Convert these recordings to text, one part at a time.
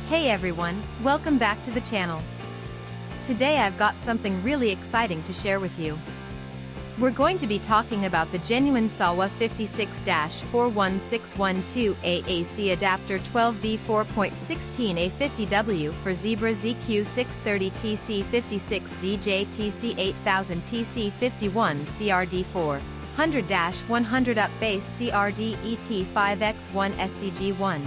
Hey everyone, welcome back to the channel. Today I've got something really exciting to share with you. We're going to be talking about the Genuine SAWA-56-41612A AC Adapter 12V 4.16A 50W for Zebra ZQ630TC56DJ TC8000 TC51 CRD4 100-100 up base CRD ET5X1 SCG1.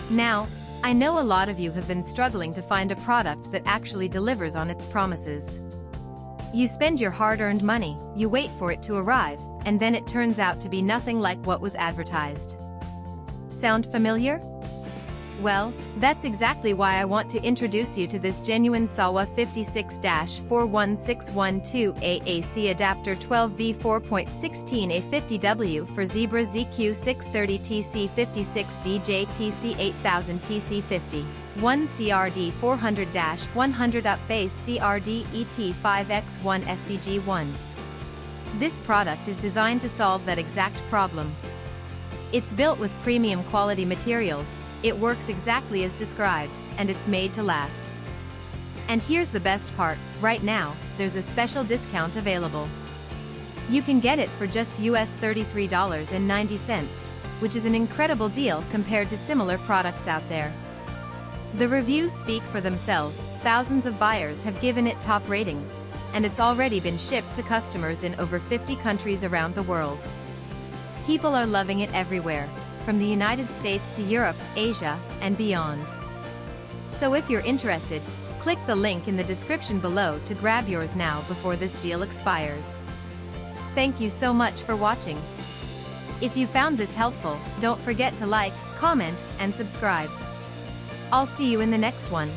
Now, I know a lot of you have been struggling to find a product that actually delivers on its promises. You spend your hard-earned money, you wait for it to arrive, and then it turns out to be nothing like what was advertised. Sound familiar? Well, that's exactly why I want to introduce you to this Genuine SAWA-56-41612A AC Adapter 12V 4.16A 50W for Zebra ZQ630TC56DJ TC8000 TC50 CRD 400-100 up base CRD ET5X1 SCG1. This product is designed to solve that exact problem. It's built with premium quality materials, it works exactly as described, and it's made to last. And here's the best part, right now, there's a special discount available. You can get it for just US $33.90, which is an incredible deal compared to similar products out there. The reviews speak for themselves, thousands of buyers have given it top ratings, and it's already been shipped to customers in over 50 countries around the world. People are loving it everywhere, from the United States to Europe, Asia, and beyond. So if you're interested, click the link in the description below to grab yours now before this deal expires. Thank you so much for watching. If you found this helpful, don't forget to like, comment, and subscribe. I'll see you in the next one.